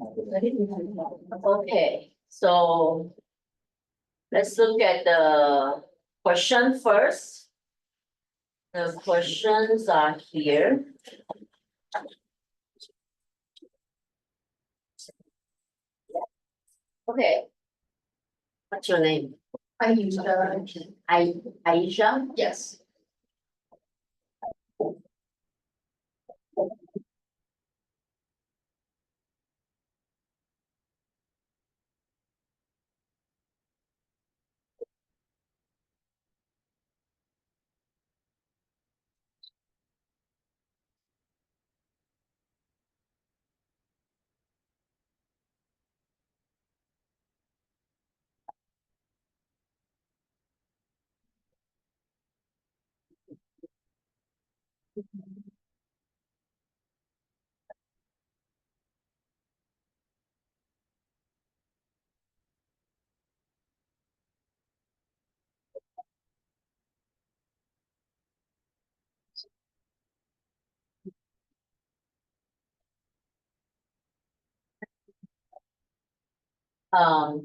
Okay, so let's look at the question first. The questions are here. Okay. What's your name? Aisha, Aisha? yes.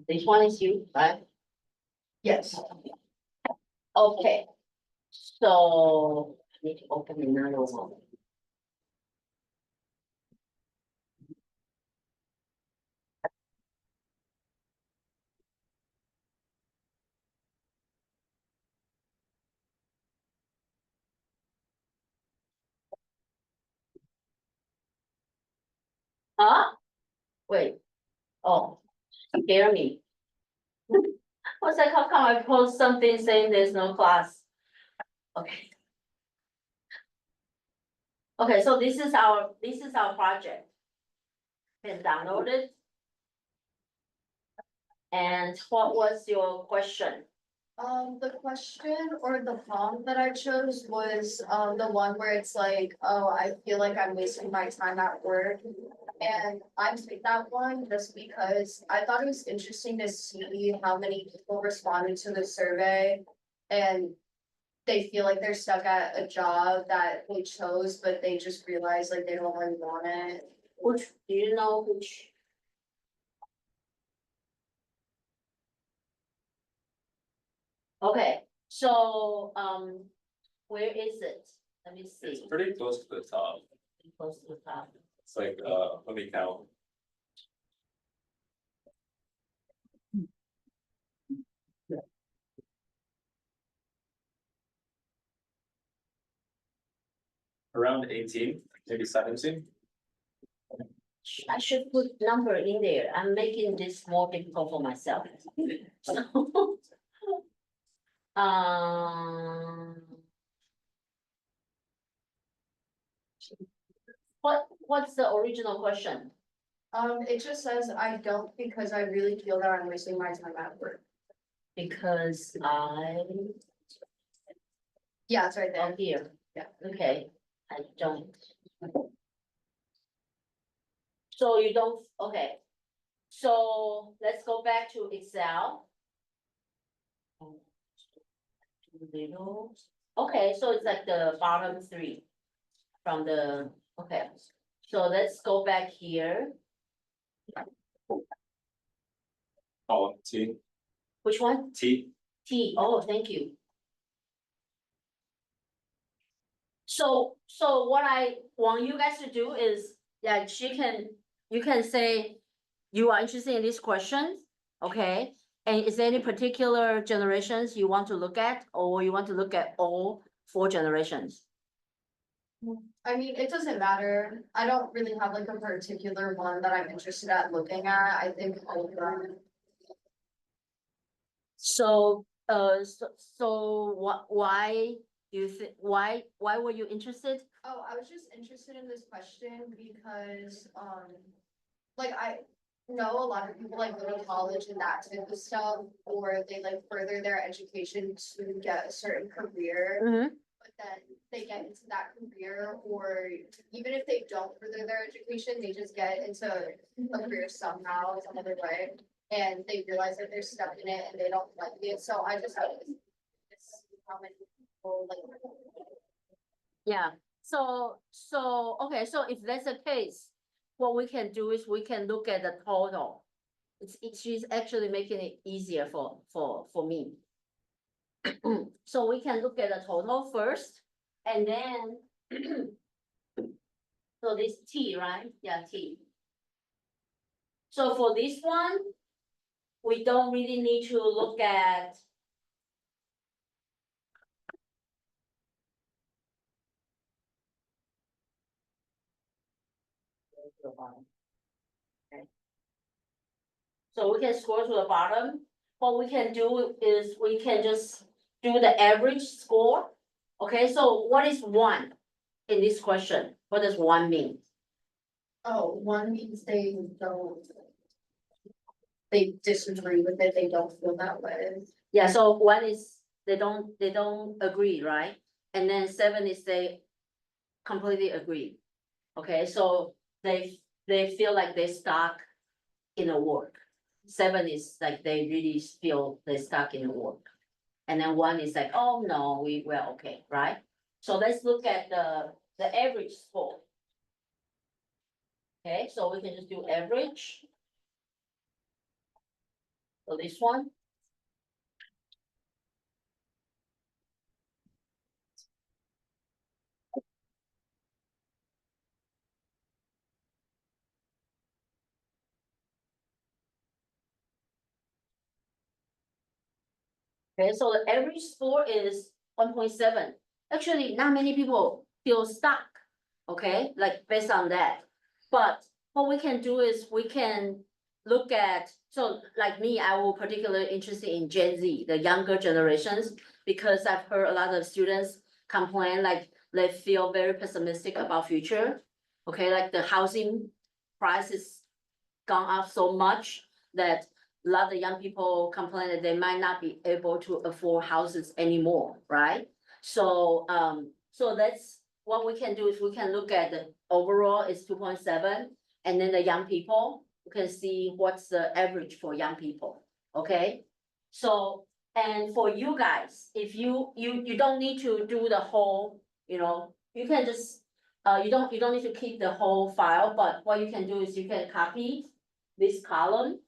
This one is you, right? Yes. Okay. So I need to open another one. Huh? Wait. Oh, scare me. What's that? How come I post something saying there's no class? Okay. Okay, so this is our project. Can download it. And what was your question? The question or the prompt that I chose was, the one where it's like, oh, I feel like I'm wasting my time at work. And I picked that one just because I thought it was interesting to see how many people responded to the survey. And they feel like they're stuck at a job that they chose, but they just realize like they don't really want it. Which, do you know which? Okay, so, where is it? Let me It's see. pretty close to the top. Close to the top. It's like, let me count. Around 18, maybe 17. I should put number in there. I'm making this more difficult for myself. So, Um. What's the original question? It just says, I don't because I really feel that I'm wasting my time at work. Because I, Yeah, it's right there. oh, here. Yeah. Okay, I don't. So you don't, okay. So let's go back to Excel. Little, okay, so it's like the bottom three from the, okay. So let's go back here. Column T, Which one? T. T, oh, thank you. So what I want you guys to do is, like, you can say, you are interested in these questions, okay? And is there any particular generations you want to look at, or you want to look at all 4 generations? I mean, it doesn't matter. I don't really have like a particular one that I'm interested at looking at. I think all of them. So, why do you think, why were you interested? Oh, I was just interested in this question because, like I know a lot of people like go to college and that type of stuff, or they like further their education to get a certain career. Mm-hmm. But then they get into that career, or even if they don't further their education, they just get into a career somehow, some other way. And they realize that they're stuck in it and they don't like it. So I just thought it's how many people like. Yeah, so, okay, so if that's the case, what we can do is we can look at the total. She's actually making it easier for me. So we can look at the total first, and then. So this T, right? Yeah, T. So for this one, we don't really need to look at. Okay. So we can scroll to the bottom. What we can do is we can just do the average score. Okay, so what is one in this question? What does one mean? Oh, one means they don't. They disagree with it, they don't feel that way. Yeah, so one is they don't agree, right? And then seven is they completely agree. Okay, so they feel like they're stuck in a work. Seven is like they really feel they're stuck in the work. And then one is like, oh no, we're okay, right? So let's look at the average score. Okay, so we can just do average. So this one. Okay, so the average score is 1.7. Actually, not many people feel stuck, okay, like based on that. But what we can do is we can look at, so like me, I will particularly interested in Gen Z, the younger generations, because I've heard a lot of students complain like they feel very pessimistic about future. Okay, like the housing prices gone up so much that a lot of young people complain that they might not be able to afford houses anymore, right? So that's what we can do is we can look at the overall is 2.7, and then the young people, we can see what's the average for young people, okay? So, and for you guys, if you don't need to do the whole, you can just, you don't need to keep the whole file, but what you can do is you can copy this column.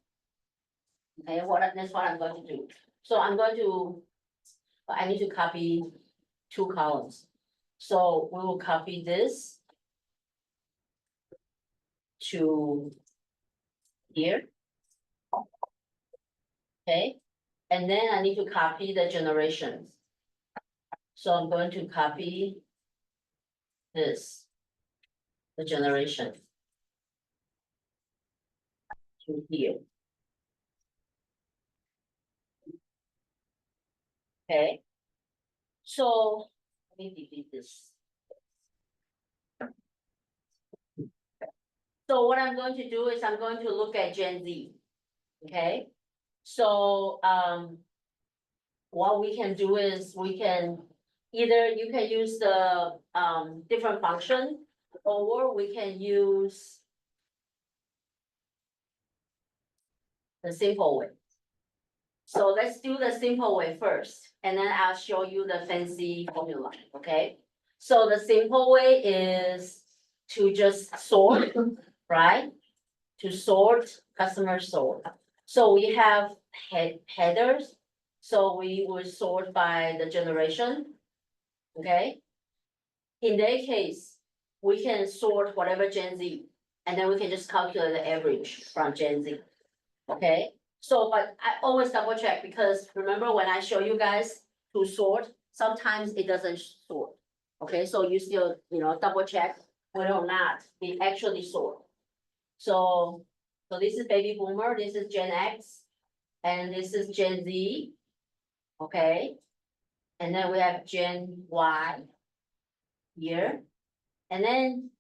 Okay, that's what I'm going to do. So I'm going to, I need to copy two columns. So we will copy this to here. Okay, and then I need to copy the generations. So I'm going to copy this, the generation to here. Okay, so let me delete this. So what I'm going to do is I'm going to look at Gen Z. Okay, so what we can do is we can either you can use the different function, or we can use the simple way. So let's do the simple way first, and then I'll show you the fancy formula, okay? So the simple way is to just sort, right? To sort, customer sort. So we have headers, so we will sort by the generation, okay? In their case, we can sort whatever Gen Z, and then we can just calculate the average from Gen Z. Okay, so but I always double check, because remember when I show you guys to sort, sometimes it doesn't sort. Okay, so you still, double check whether or not it actually sort. So this is baby boomer, this is Gen X, and this is Gen Z. Okay, and then we have Gen Y here. And then,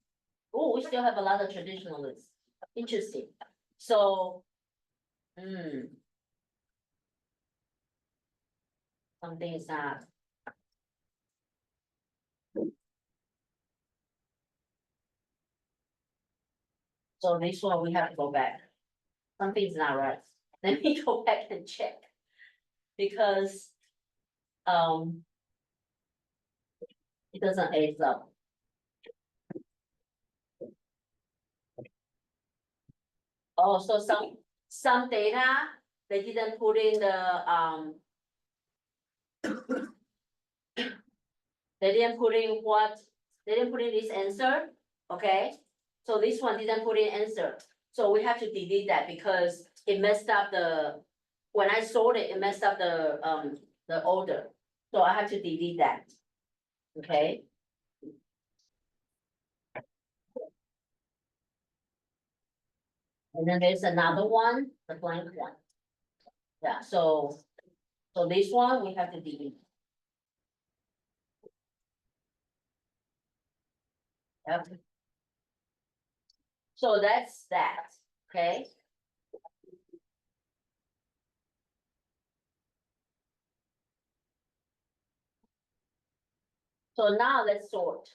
oh, we still have a lot of traditionalists. Interesting. So, something is not. So this one we have to go back. Something's not right. Let me go back and check. Because, it doesn't add up. Oh, so some data, they didn't put in the, they didn't put in what, they didn't put in this answer, okay? So this one didn't put in answer, so we have to delete that because it messed up the, when I sorted, it messed up the order. So I have to delete that, okay? And then there's another one, the blank one. Yeah, so this one we have to delete. Yep. So that's that, okay? So now let's sort.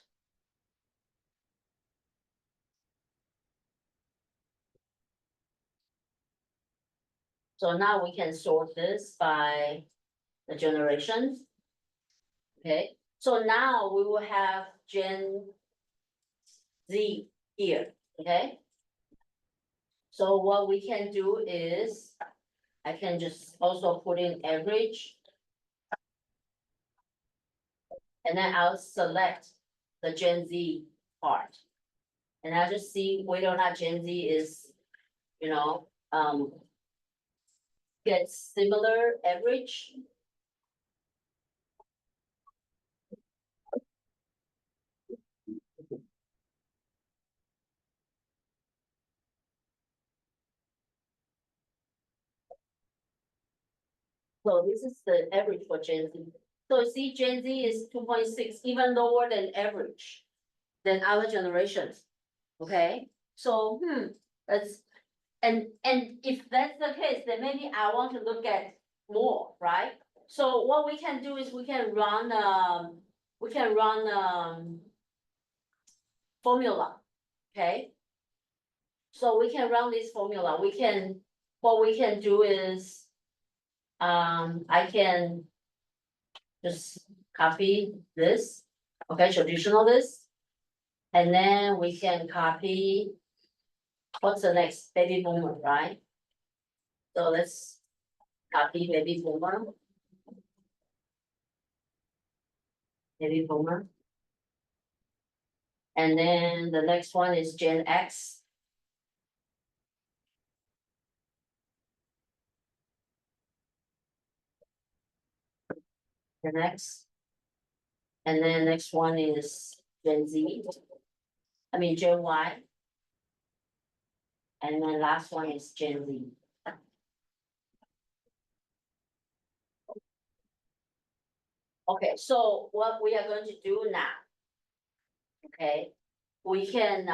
So now we can sort this by the generations. Okay, so now we will have Gen Z here, okay? So what we can do is, I can just also put in average. And then I'll select the Gen Z part. And I'll just see whether or not Gen Z is, you know, gets similar average. So this is the average for Gen Z. So you see Gen Z is 2.6, even lower than average than other generations. Okay, so that's, and if that's the case, then maybe I want to look at more, right? So what we can do is we can run formula, okay? So we can run this formula, what we can do is, I can just copy this, okay, traditional this. And then we can copy, what's the next, baby boomer, right? So let's copy baby boomer. Baby boomer. And then the next one is Gen X. The next. And then next one is Gen Z. I mean Gen Y. And then last one is Gen Z. Okay, so what we are going to do now. Okay, we can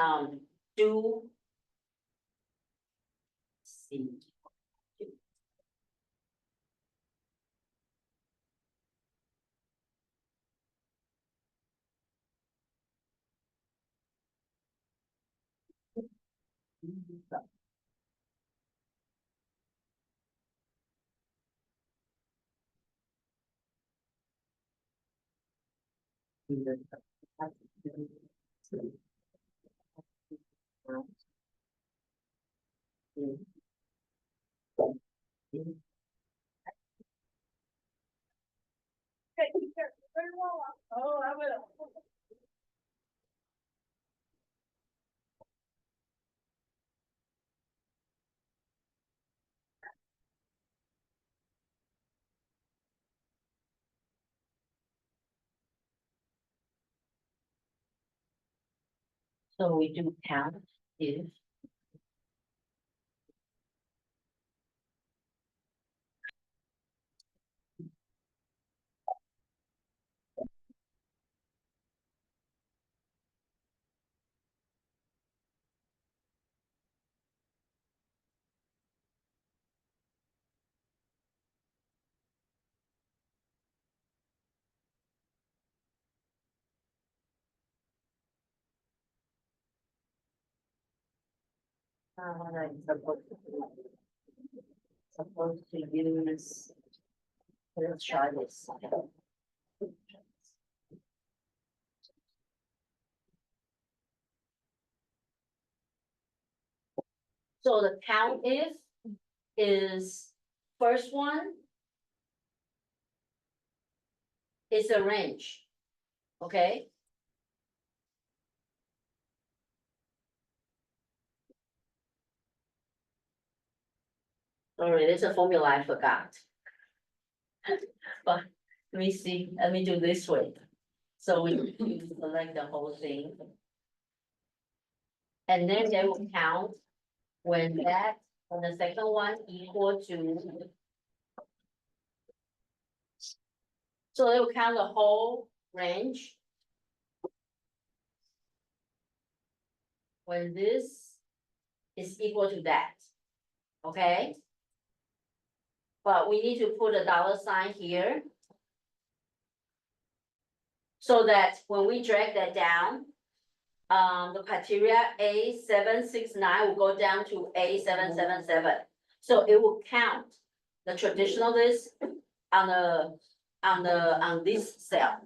do. See. Oh, I will. So we do count if. I'm supposed to use. Let's try this. So the count if is first one. Is a range. Okay? Sorry, there's a formula I forgot. But let me see, let me do this way. So we select the whole thing. And then they will count when the second one equal to. So they will count the whole range. When this is equal to that, okay? But we need to put a dollar sign here. So that when we drag that down, the criteria A769 will go down to A777. So it will count the traditional list on this cell.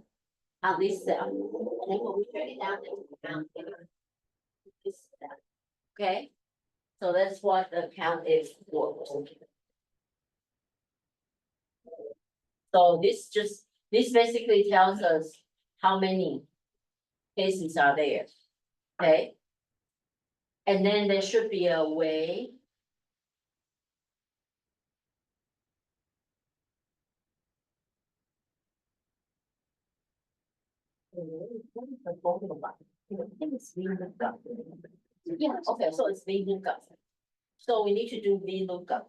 On this cell. And then when we drag it down, it will count this cell. Okay? So that's what the count is for. So this basically tells us how many cases are there. Okay? And then there should be a way. What is the formula? I think it's VLOOKUP. Yeah, okay, so it's VLOOKUP. So we need to do VLOOKUP.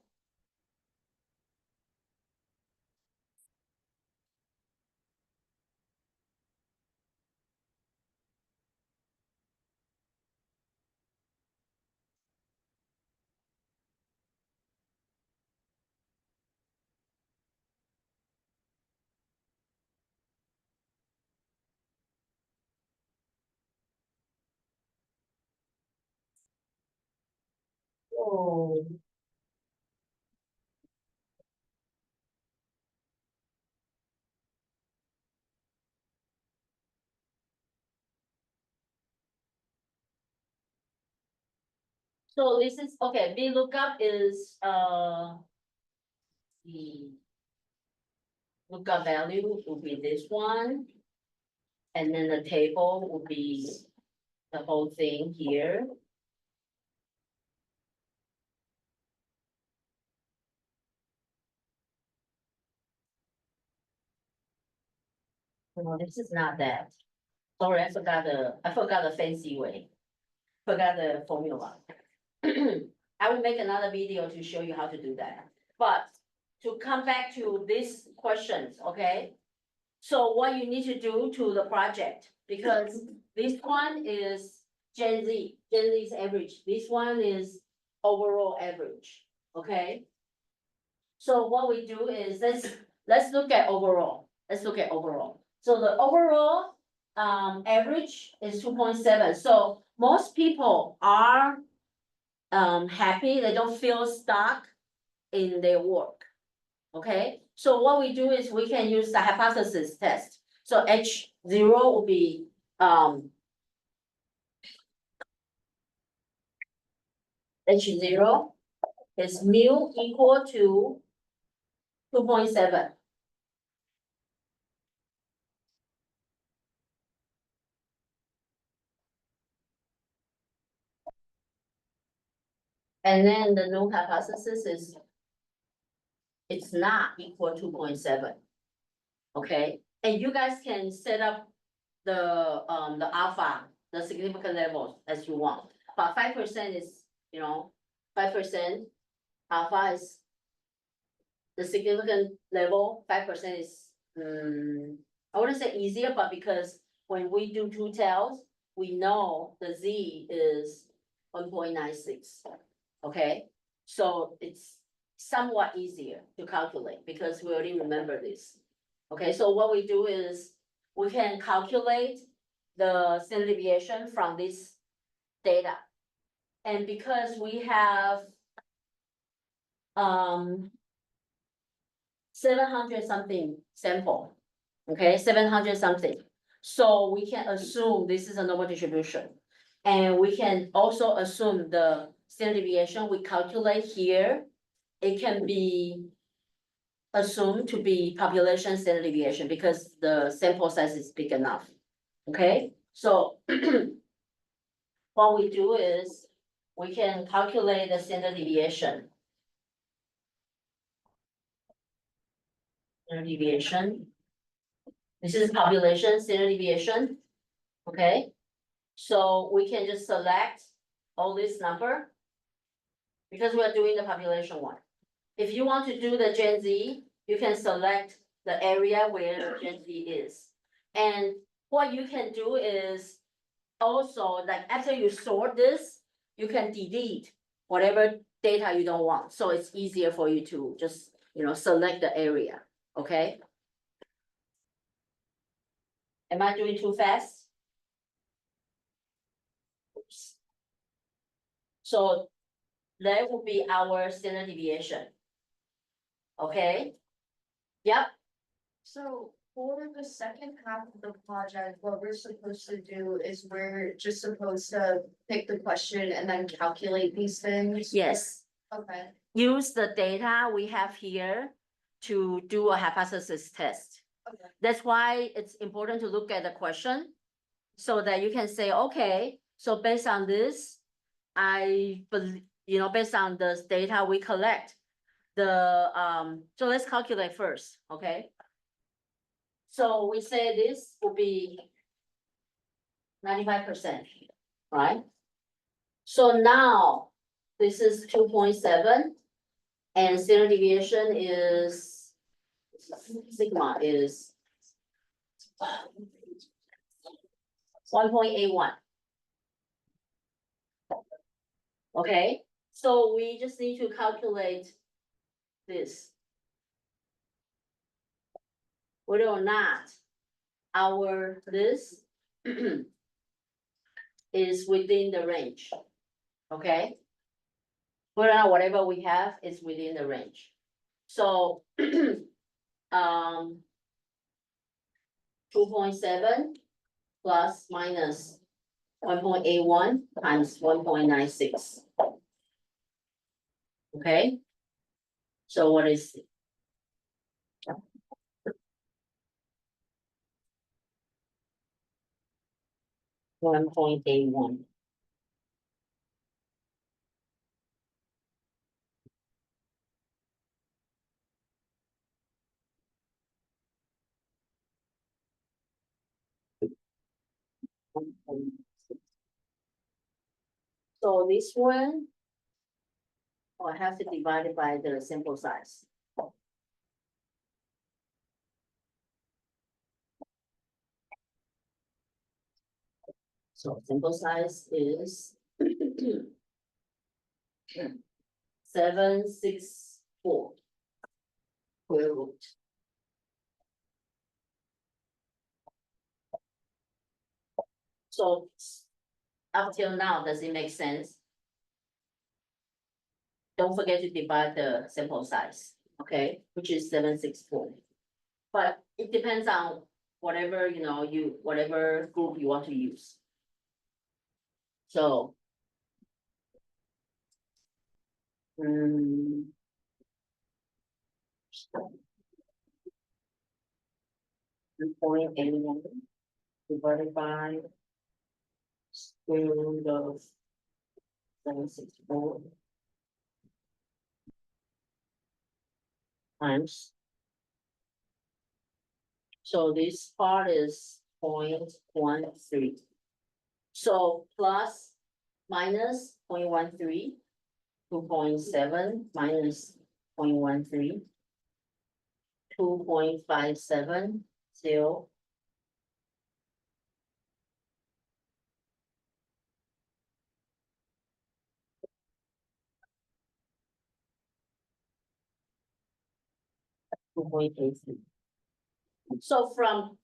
Oh. So this is, okay, VLOOKUP is, the lookup value will be this one. And then the table will be the whole thing here. No, this is not that. Sorry, I forgot the fancy way. Forgot the formula. I will make another video to show you how to do that. But to come back to these questions, okay? So what you need to do to the project, because this one is Gen Z's average. This one is overall average, okay? So what we do is, let's look at overall. Let's look at overall. So the overall average is 2.7. So most people are happy, they don't feel stuck in their work. Okay, so what we do is we can use the hypothesis test. So H0 will be H0 is mu equal to 2.7. And then the null hypothesis is it's not equal to 2.7. Okay, and you guys can set up the alpha, the significant levels as you want. But 5% is, 5% alpha is the significant level, 5% is, I wouldn't say easier, but because when we do two tails, we know the Z is 1.96. Okay, so it's somewhat easier to calculate because we already remember this. Okay, so what we do is we can calculate the standard deviation from this data. And because we have 700 something sample, okay, 700 something. So we can assume this is a normal distribution. And we can also assume the standard deviation we calculate here, it can be assumed to be population standard deviation because the sample size is big enough. Okay, so what we do is we can calculate the standard deviation. Standard deviation. This is population standard deviation. Okay, so we can just select all this number. Because we're doing the population one. If you want to do the Gen Z, you can select the area where Gen Z is. And what you can do is also like after you sort this, you can delete whatever data you don't want. So it's easier for you to just, select the area, okay? Am I doing too fast? Oops. So that will be our standard deviation. Okay? Yep, So for the second half of the project, what we're supposed to do is we're just supposed to pick the question and then calculate these things? yes. Okay, Use the data we have here to do a hypothesis test. okay, That's why it's important to look at the question. So that you can say, okay, so based on this, I believe, based on the data we collect. So let's calculate first, okay? So we say this will be 95%, right? So now, this is 2.7, and standard deviation is, sigma is 1.81. Okay, so we just need to calculate this. Whether or not this is within the range, okay? Whether or not whatever we have is within the range. So, 2.7 plus minus 1.81 times 1.96. Okay? So what is it? 1.81. So this one, I have to divide it by the sample size. So sample size is 764 square root. So up till now, does it make sense? Don't forget to divide the sample size, okay, which is 764. But it depends on whatever, whatever group you want to use. So. 2.81 divided by square root of 764 times. So this part is 0.13. So plus minus 0.13, 2.7 minus 0.13, 2.57, 0. So from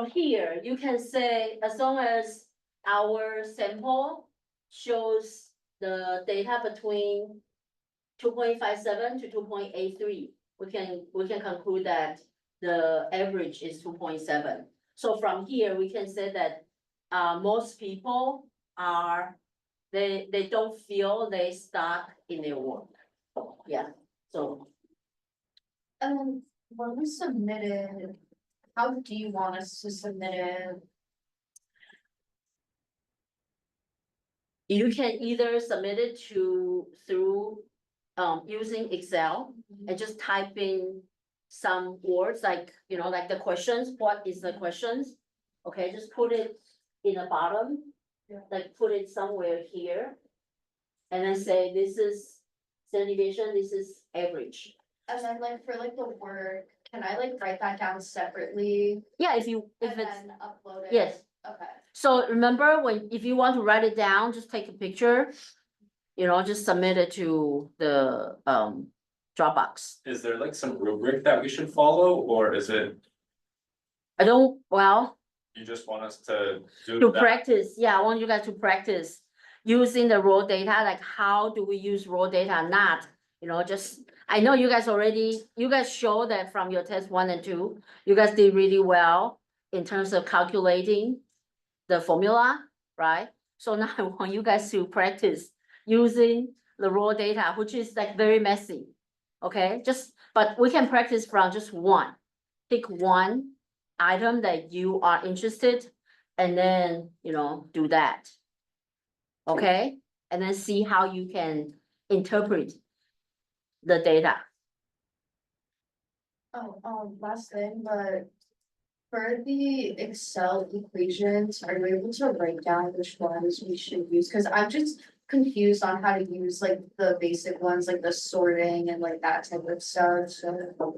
here, you can say as long as our sample shows the data between 2.57 to 2.83, we can conclude that the average is 2.7. So from here, we can say that most people are they don't feel they stuck in their work. Yeah, so When we submitted, how do you want us to submit it? you can either submit it through using Excel and just type in some words like, like the questions, what is the questions? Okay, just put it in the bottom, Yeah. like put it somewhere here. And then say, this is standard deviation, this is average. And then like for like the work, can I like write that down separately Yeah, if it's, then upload it? yes. Okay, So remember if you want to write it down, just take a picture. Just submit it to the Dropbox. Is there like some rubric that we should follow, or is it, You you just want us to do to that? practice, yeah, I want you guys to practice using the raw data, like how do we use raw data, not, I know you guys show that from your test 1 and 2, you guys did really well in terms of calculating the formula, right? So now I want you guys to practice using the raw data, which is like very messy. Okay, but we can practice from just one. Pick one item that you are interested and then, do that. Okay, and then see how you can interpret the data. last thing, but for the Excel equations, are you able to write down which ones we should use? Cause I'm just confused on how to use like the basic ones, like the sorting and like that type of stuff, so.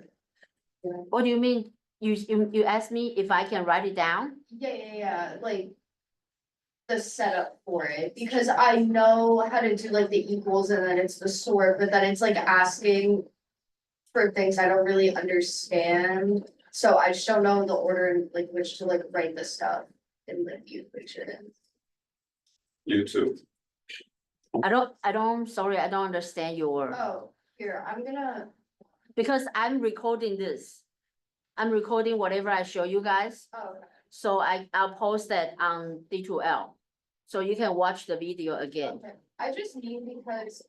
Yeah. What do you mean? You asked me if I can write it down? Yeah, like. The setup for it, because I know how to do like the equals and then it's the sort, but then it's like asking. For things I don't really understand, so I just don't know the order in like which to like write the stuff in like the equation. YouTube. Sorry, I don't understand your, Oh, here, I'm gonna, because I'm recording this. I'm recording whatever I show you guys. oh, So I'll post that on D2L. So you can watch the video again. okay, I just need because,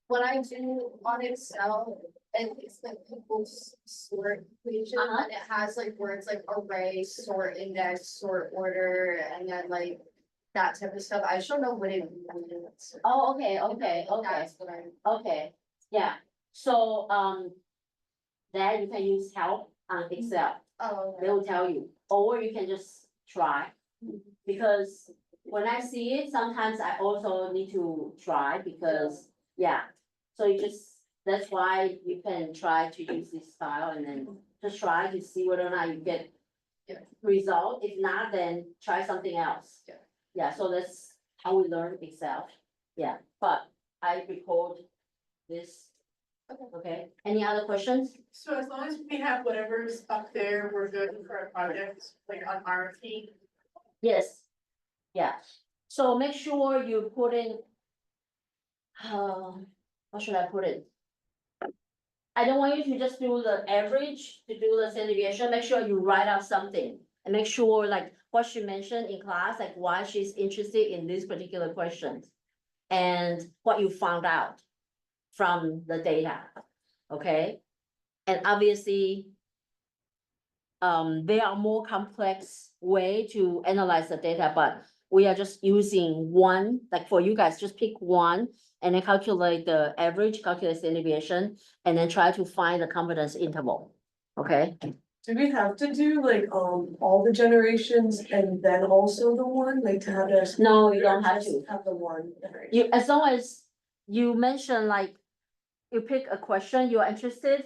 when I do on Excel. And it's like equals sort equation, and it has like words like array, sort index, sort order, and then like. That type of stuff, I just don't know what it means. Oh, okay. That's what I. Okay, yeah, so, then you can use help on Excel, Oh, they will tell you, or you can just try. Because when I see it, sometimes I also need to try, because, yeah, so that's why you can try to use this style and then just try to see whether or not you get. Yeah. Result, if not, then try something else. Yeah. Yeah, so that's how we learn Excel, yeah, but I record this. Okay, any other questions? So as long as we have whatever's up there, we're good for a project, like on RFP. Yes, yeah, so make sure you put in. What should I put in? I don't want you to just do the average, to do the standard deviation, make sure you write out something. And make sure like what she mentioned in class, like why she's interested in these particular questions. And what you found out from the data, okay? And obviously. There are more complex way to analyze the data, but we are just using one, like for you guys, just pick one. And then calculate the average, calculate the deviation, and then try to find the confidence interval, okay? Do we have to do like, all the generations and then also the one, like to have this? No, you don't have to. Have the one. generation? You, as long as you mention like, you pick a question you're interested,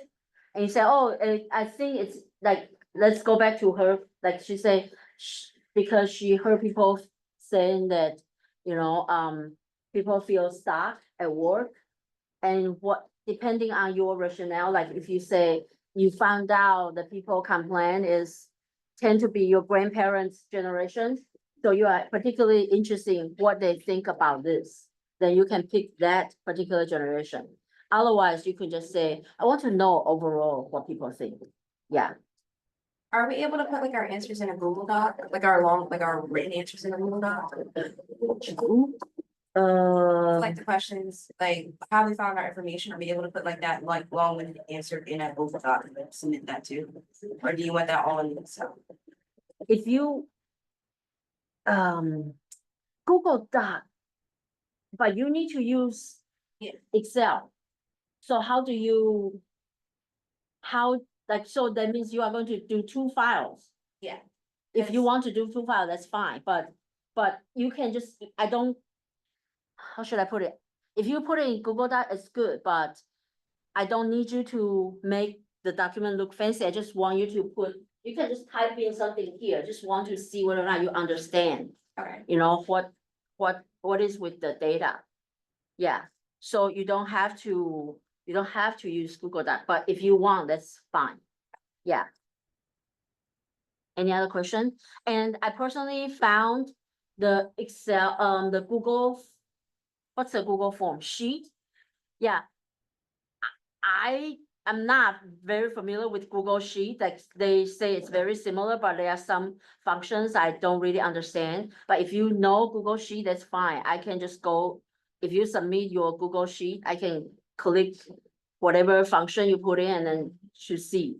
and you say, oh, I think it's like, let's go back to her, like she said, because she heard people saying that, people feel stuck at work. And depending on your rationale, like if you say you found out that people complain tend to be your grandparents' generation. So you are particularly interested in what they think about this, then you can pick that particular generation. Otherwise, you can just say, I want to know overall what people think. Yeah, Are we able to put like our answers in a Google Doc, like our written answers in a Google Doc? Like the questions, like how we found our information, are we able to put like that, like long-winded answer in a Google document, submit that too? Or do you want that all in Excel? if you. Google Doc. But you need to use. Yeah. Excel. So how do you? How, like, so that means you are going to do two files. Yeah. If you Yes. want to do two files, that's fine, but you can just, I don't. How should I put it? If you put it in Google Doc, it's good, but I don't need you to make the document look fancy. I just want you to put, you can just type in something here, just want to see whether or not you understand, Okay, you know, what is with the data. Yeah, so you don't have to use Google Doc, but if you want, that's fine. Yeah. Any other question? And I personally found the Excel, the Google, what's the Google form sheet? Yeah. I am not very familiar with Google Sheet, like they say it's very similar, but there are some functions I don't really understand. But if you know Google Sheet, that's fine. I can just go, if you submit your Google Sheet, I can click whatever function you put in and then to see.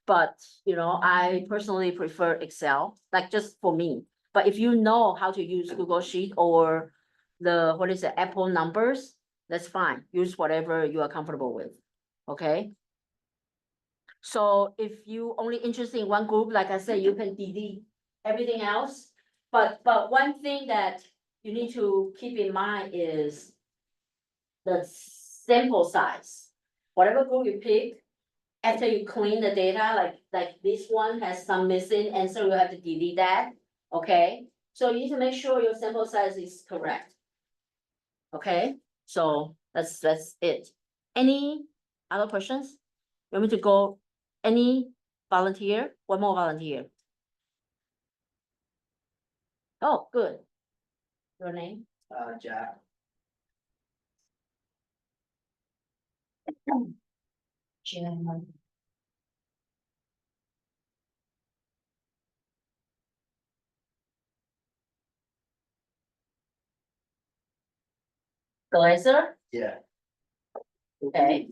But, you know, I personally prefer Excel, like just for me. But if you know how to use Google Sheet or the, what is it, Apple numbers, that's fine. Use whatever you are comfortable with. Okay? So if you only interested in one group, like I said, you can delete everything else. But one thing that you need to keep in mind is the sample size. Whatever group you pick, after you clean the data, like this one has some missing answer, you have to delete that, okay? So you need to make sure your sample size is correct. Okay, so that's it. Any other questions? You want me to go, any volunteer, one more volunteer? Oh, good. Your name? Jack. Jen. Glazer, Yeah, okay.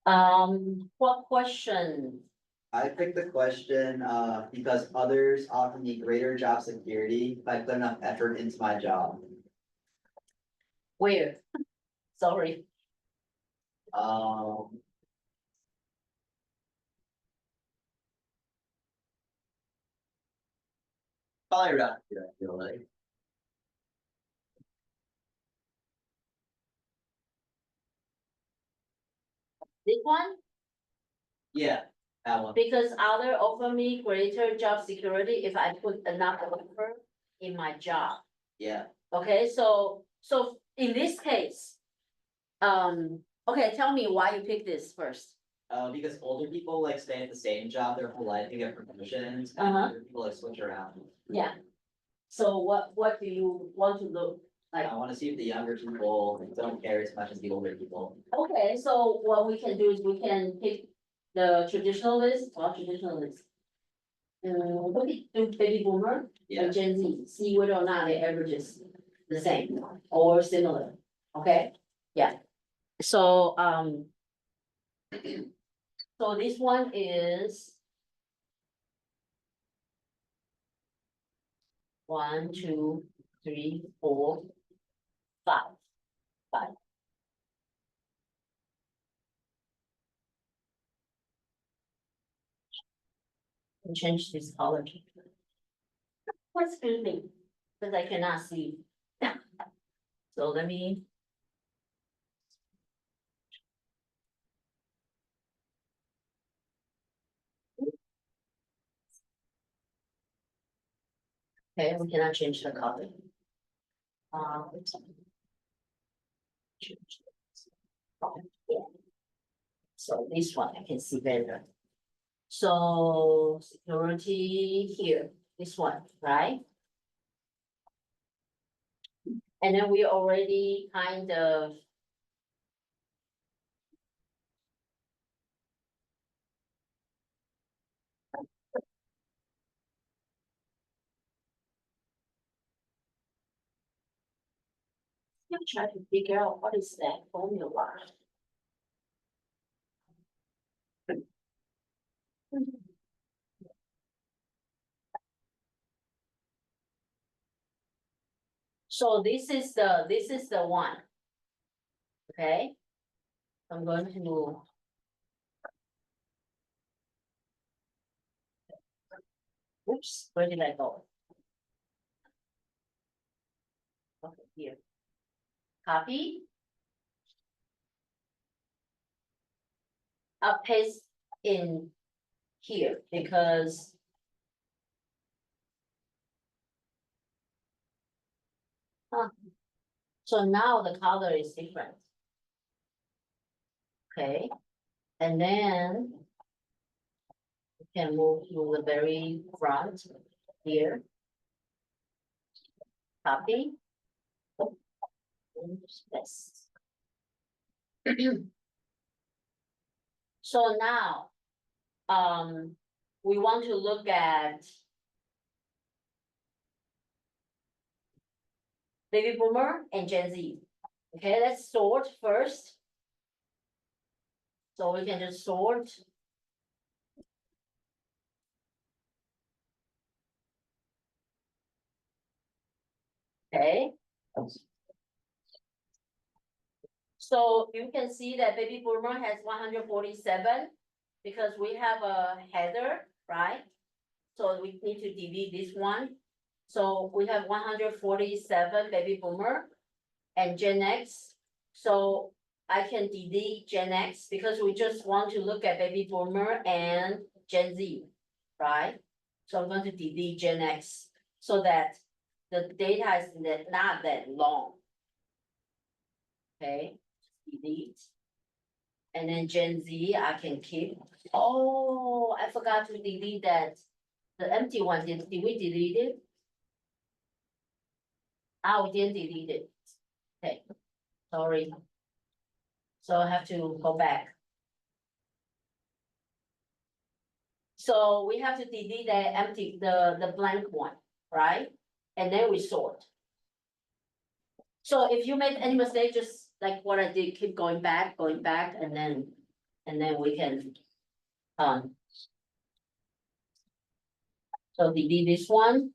What question? I picked the question, because others offer me greater job security if I put enough effort into my job. Where? Sorry, Um. Probably around here, I feel like. this one? Yeah, that one. Because other offer me greater job security if I put enough effort in my job. Yeah, Okay, so in this case, okay, tell me why you picked this first. because older people like stay at the same job their whole life and get promotions, and Uh-huh. younger people like switch around. Yeah. So what do you want to look like? I wanna see if the younger people don't care as much as the older people. Okay, so what we can do is we can pick the traditional list, or traditional list. Okay, do baby boomer Yeah, and Gen Z, see whether or not the average is the same or similar, okay? Yeah, so, so this one is 1, 2, 3, 4, 5. And change this color. What's filming? Because I cannot see. So let me. Okay, we cannot change the color. Change this. Yeah. So this one I can see better. So security here, this one, right? And then we already kind of. I'm trying to figure out what is that formula. So this is the one. Okay? I'm going to. Oops, where did I go? Okay, here. Copy. I'll paste in here because. Huh. So now the color is different. Okay, and then. We can move to the very front here. Copy. Yes. So now, we want to look at. Baby boomer and Gen Z. Okay, let's sort first. So we can just sort. Okay. So you can see that baby boomer has 147 because we have a header, right? So we need to delete this one. So we have 147 baby boomer and Gen X. So I can delete Gen X because we just want to look at baby boomer and Gen Z, right? So I'm going to delete Gen X so that the data is not that long. Okay, delete. And then Gen Z, I can keep. Oh, I forgot to delete that. The empty one, did we delete it? Ah, we didn't delete it. Okay, sorry. So I have to go back. So we have to delete the empty, the blank one, right? And then we sort. So if you make any mistake, just like what I did, keep going back, and then we can, so delete this one.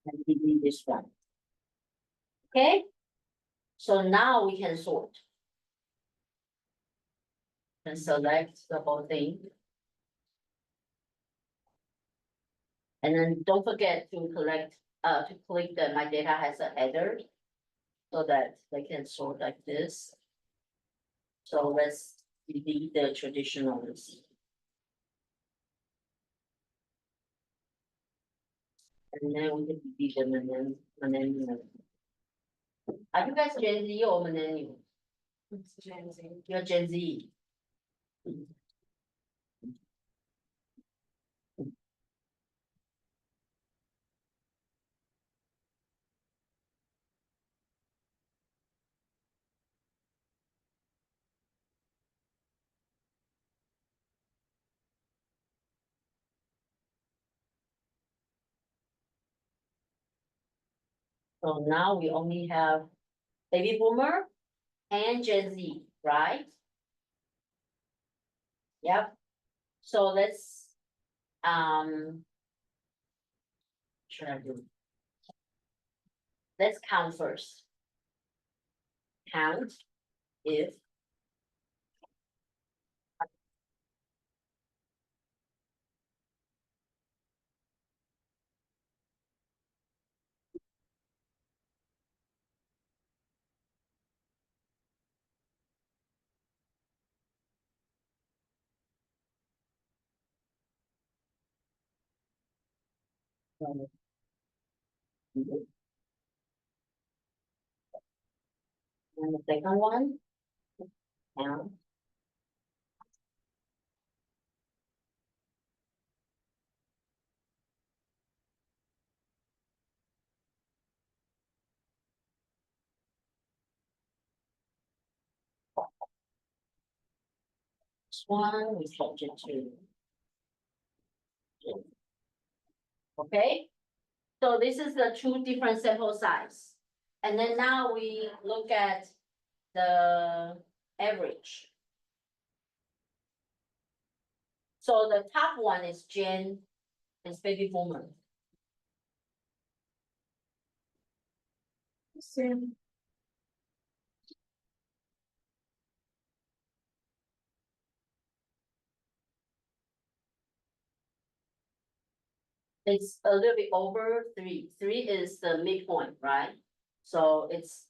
And delete this one. Okay? So now we can sort. And select the whole thing. And then don't forget to click that my data has a header. So that they can sort like this. So let's delete the traditionals. And then we can delete them and then. Are you guys Gen Z or millennial? Gen Z. You're Gen Z. So now we only have baby boomer and Gen Z, right? Yep. So let's, should I do? Let's count first. Count if. And the second one. Count. This one we change it to Okay? So this is the two different sample size. And then now we look at the average. So the top one is Gen, is baby boomer. Same. It's a little bit over three. Three is the midpoint, right? So it's,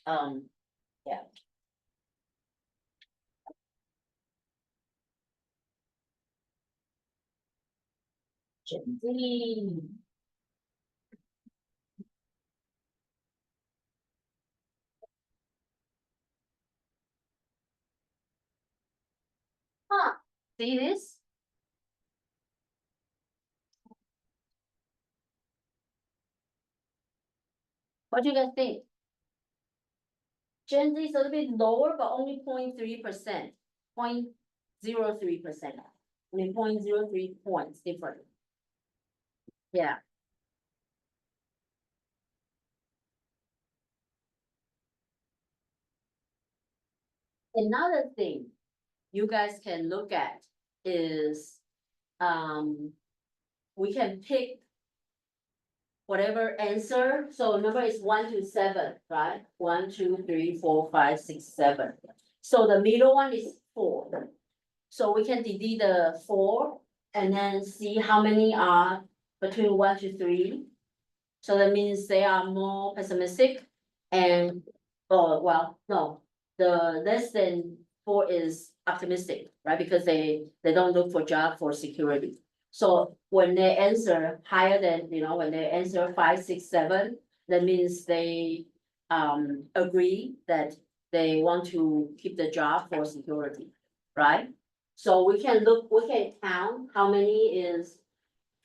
yeah. Gen Z. Huh, see this? What do you guys think? Gen Z is a little bit lower, but only 0.3%, 0.03%. I mean, 0.03 points different. Yeah. Another thing you guys can look at is, we can pick whatever answer, so number is 1 to 7, right? 1, 2, 3, 4, 5, 6, 7. So the middle one is 4. So we can delete the 4 and then see how many are between 1 to 3. So that means they are more pessimistic and, oh, well, no, the less than 4 is optimistic, right? Because they don't look for job for security. So when they answer higher than, when they answer 5, 6, 7, that means they agree that they want to keep the job for security, right? So we can count how many is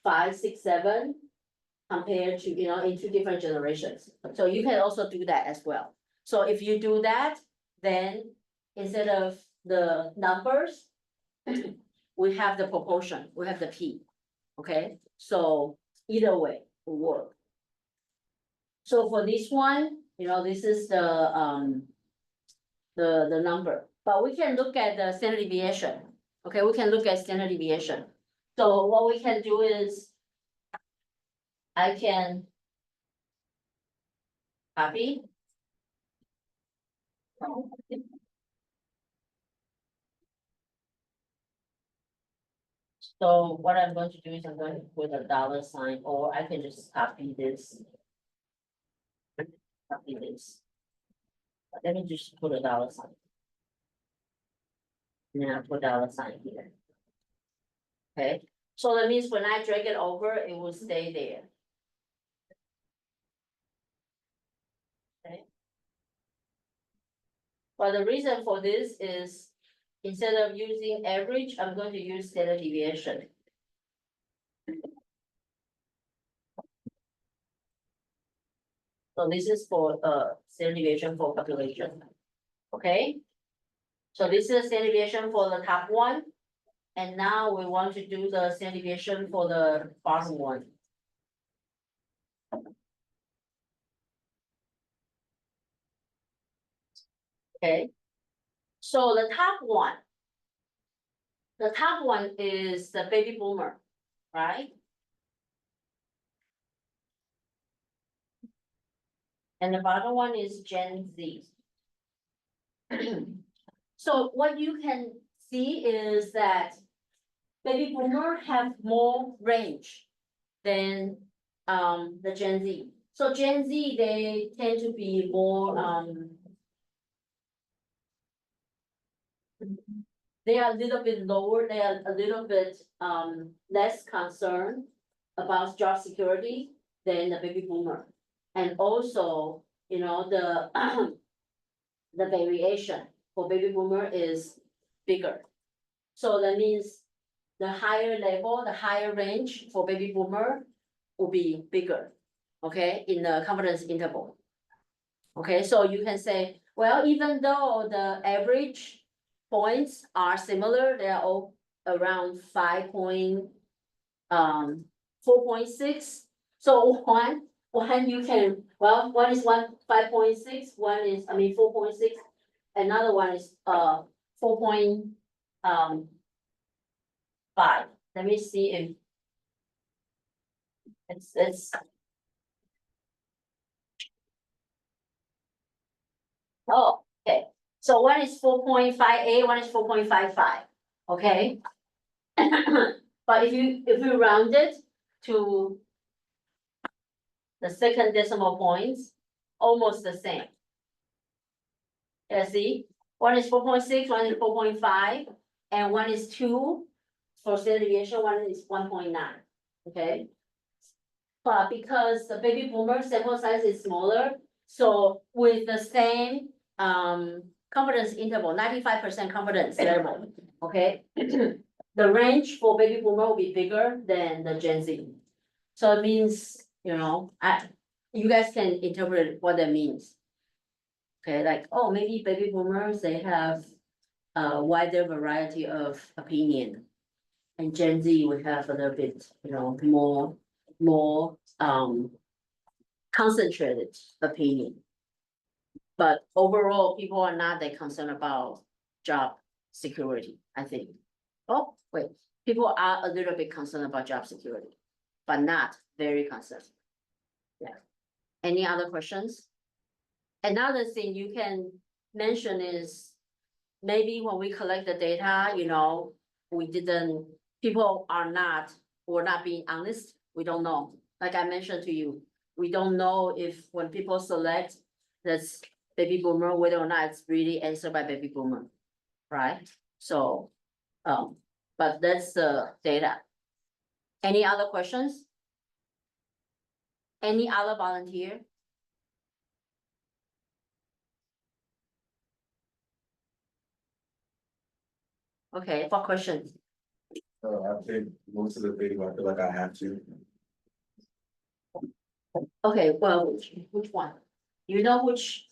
5, 6, 7 compared to, in two different generations. So you can also do that as well. So if you do that, then instead of the numbers, we have the proportion, we have the P. Okay, so either way will work. So for this one, this is the number, but we can look at the standard deviation. Okay, we can look at standard deviation. So what we can do is I can copy. So what I'm going to do is I'm going to put a $sign, or I can just copy this. Copy this. Let me just put a $sign. Now put $sign here. Okay, so that means when I drag it over, it will stay there. Okay. But the reason for this is instead of using average, I'm going to use standard deviation. So this is for standard deviation for population. Okay. So this is standard deviation for the top one. And now we want to do the standard deviation for the bottom one. Okay. So the top one. The top one is the baby boomer, right? And the bottom one is Gen Z. So what you can see is that baby boomer have more range than the Gen Z. So Gen Z, they tend to be more they are a little bit lower, they are a little bit less concerned about job security than the baby boomer. And also, the the variation for baby boomer is bigger. So that means the higher level, the higher range for baby boomer will be bigger, okay, in the confidence interval. Okay, so you can say, well, even though the average points are similar, they are all around 5 point, 4.6. So one you can, well, one is 5.6, one is, 4.6. Another one is, 4.5. Let me see if it's. Oh, okay, so one is 4.58, one is 4.55, okay? But if you round it to the second decimal points, almost the same. Yeah, see, one is 4.6, one is 4.5, and one is 2 for standard deviation, one is 1.9, okay? But because the baby boomer sample size is smaller, so with the same confidence interval, 95% confidence level, okay? The range for baby boomer will be bigger than the Gen Z. So it means, you guys can interpret what that means. Okay, like, oh, maybe baby boomers, they have a wider variety of opinion. And Gen Z would have a little bit, more concentrated opinion. But overall, people are not that concerned about job security, I think. Oh, wait, people are a little bit concerned about job security, but not very concerned. Yeah. Any other questions? Another thing you can mention is maybe when we collect the data, people were not being honest. We don't know. Like I mentioned to you, we don't know if when people select this baby boomer, whether or not it's really answered by baby boomer, right? So, but that's the data. Any other questions? Any other volunteer? Okay, for questions. I think most of the things I feel like I have to. Okay, well, which one? You know which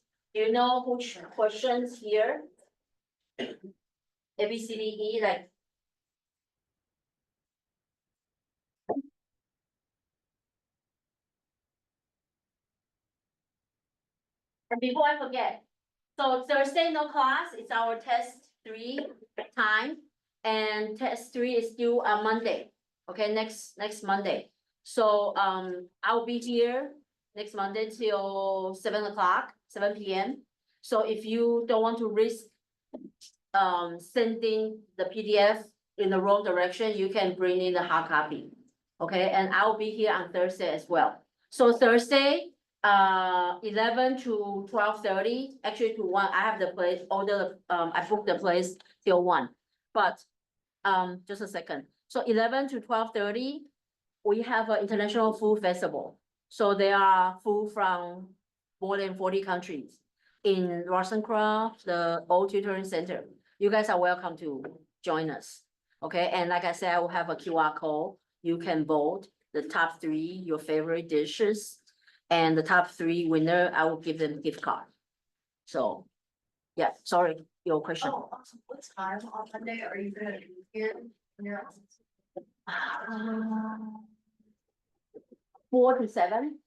questions here? A, B, C, D, E, like. And before I forget, so Thursday no class, it's our test 3 time. And test 3 is due on Monday, okay, next Monday. So, I'll be here next Monday till 7 o'clock, 7 PM. So if you don't want to risk sending the PDF in the wrong direction, you can bring in the hard copy. Okay, and I'll be here on Thursday as well. So Thursday, 11 to 12:30, actually to 1, I have the place, I booked the place till 1. But, just a second. So 11 to 12:30, we have an international food festival. So there are food from more than 40 countries in Rosencroft, the old tutoring center. You guys are welcome to join us. Okay, and like I said, I will have a QR code. You can vote the top 3, your favorite dishes. And the top 3 winner, I will give them gift card. So, yeah, sorry, your question. Oh, awesome. What time on Monday are you gonna be here? When you're on? 4 to 7,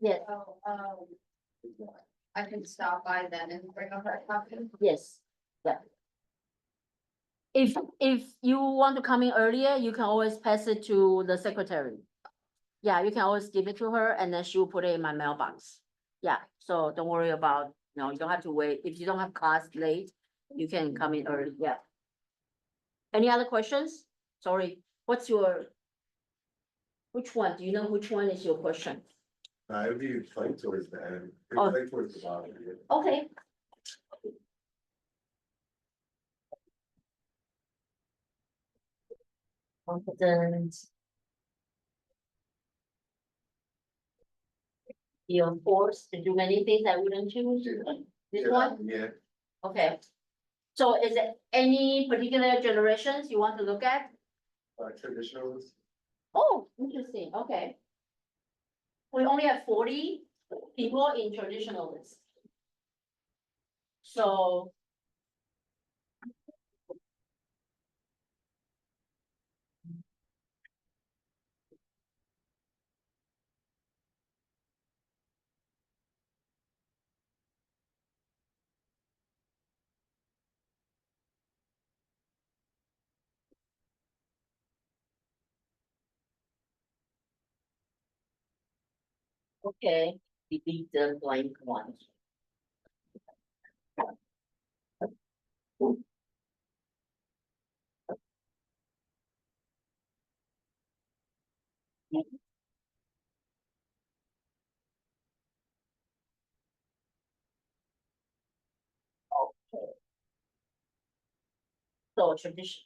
Yes. So, I can stop by then and bring a hard copy. yes, yeah. If you want to come in earlier, you can always pass it to the secretary. Yeah, you can always give it to her and then she will put it in my mailbox. Yeah, so don't worry about, you don't have to wait. If you don't have class late, you can come in early, yeah. Any other questions? Sorry, which one? Do you know which one is your question? It would be like towards the end, Oh. like towards the bottom. Yeah. Okay. Confident. You're forced to do many things I wouldn't choose. This one? Yeah, Okay. So is it any particular generations you want to look at? traditionalists. Oh, interesting, okay. We only have 40 people in traditionalists. So. Okay, delete the blank one. Okay. So tradition.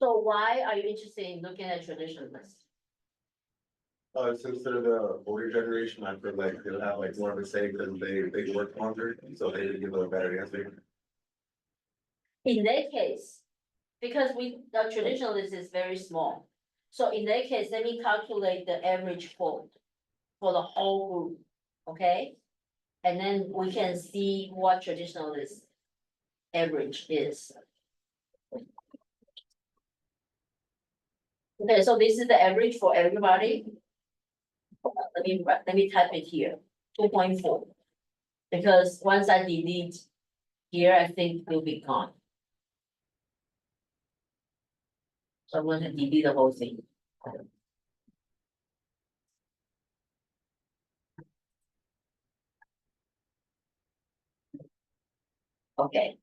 So why are you interested in looking at traditional list? Since they're the older generation, I feel like they'll have like more of a say because they work longer, so they give a better answer. In that case, because the traditional list is very small. So in that case, let me calculate the average vote for the whole group, okay? And then we can see what traditional list average is. Okay, so this is the average for everybody. Let me type it here, 2.4. Because once I delete here, I think it will be gone. So I'm going to delete the whole thing. Okay.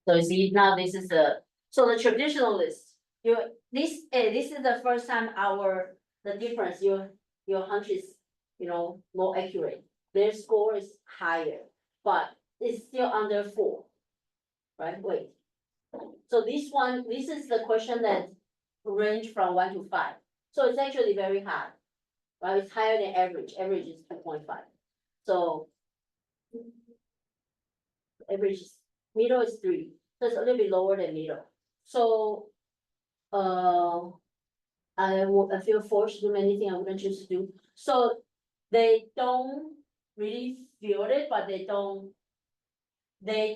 So you see, now this is the traditional list, this is the first time the difference, your hunch is, more accurate. Their score is higher, but it's still under 4. Right, wait. So this is the question that range from 1 to 5. So it's actually very high. Right, it's higher than average is 2.5. So average is, middle is 3, so it's a little bit lower than middle. So, I feel forced to do anything I wouldn't choose to do. So they don't really feel it, but they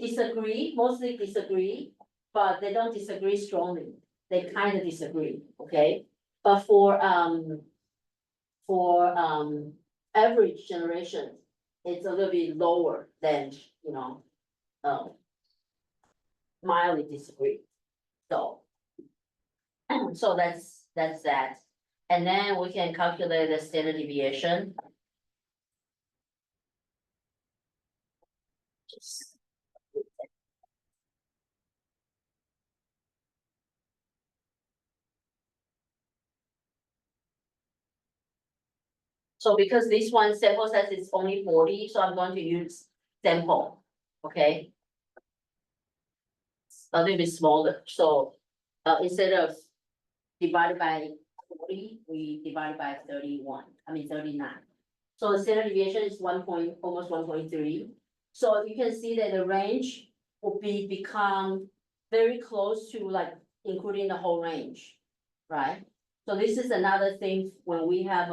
disagree, mostly disagree, but they don't disagree strongly. They kind of disagree, okay? But for average generation, it's a little bit lower than, mildly disagree. So. So that's that. And then we can calculate the standard deviation. So because this one sample size is only 40, so I'm going to use sample, okay? A little bit smaller, so instead of divided by 40, we divide by 39. So the standard deviation is almost 1.3. So you can see that the range will become very close to like including the whole range, right? So this is another thing when we have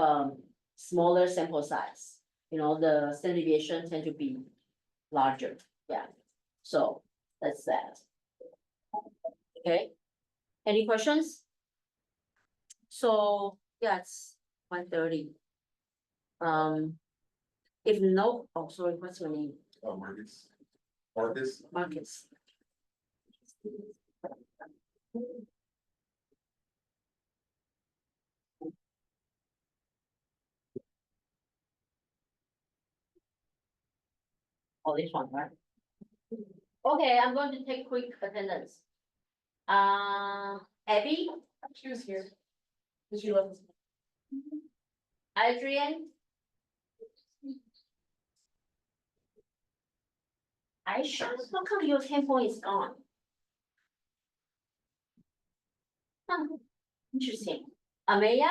smaller sample size, the standard deviation tend to be larger, yeah. So that's that. Okay, any questions? So, yeah, it's 1:30. If no, oh, sorry, what's your name? Marcus. Marcus, Marcus. Oh, this one, right? Okay, I'm going to take quick attendance. Abby, She was here. Did she left? Adrian. Aisha, how come your handphone is gone? Huh, interesting. Ameya,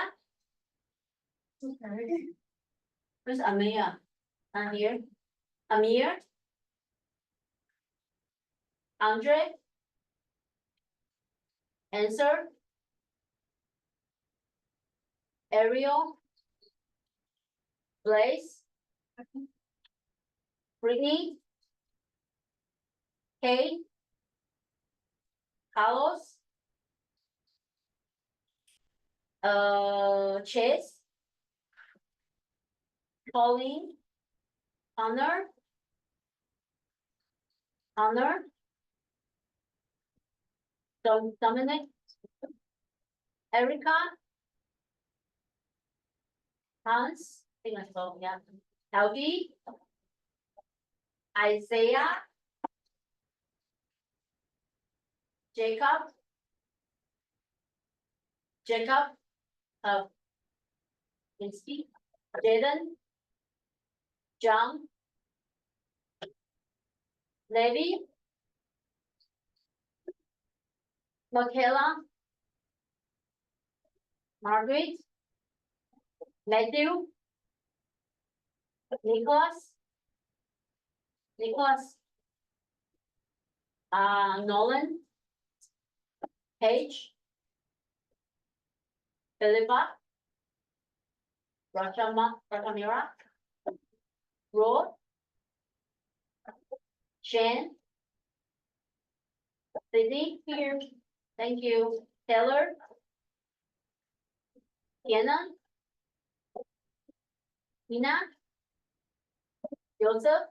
Okay. where's Ameya? Not here. Amir? Andre? Answer? Ariel? Blaze? Brittany? Kay? Carlos? Chase? Pauline? Honor? Honor. Dominic. Erica. Hans, I think I saw, yeah. Helgi. Isaiah. Jacob. Jacob. Minsky. Jaden. John. Levi. Michaela. Margaret. Matthew. Nicholas. Nicholas. Nolan. Paige. Philippa. Ratamira. Rod. Shan. Sydney here. Thank you. Taylor. Kiana. Ina. Joseph.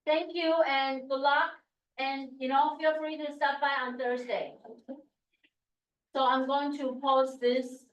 Thank you and good luck. And feel free to stop by on Thursday. So I'm going to post this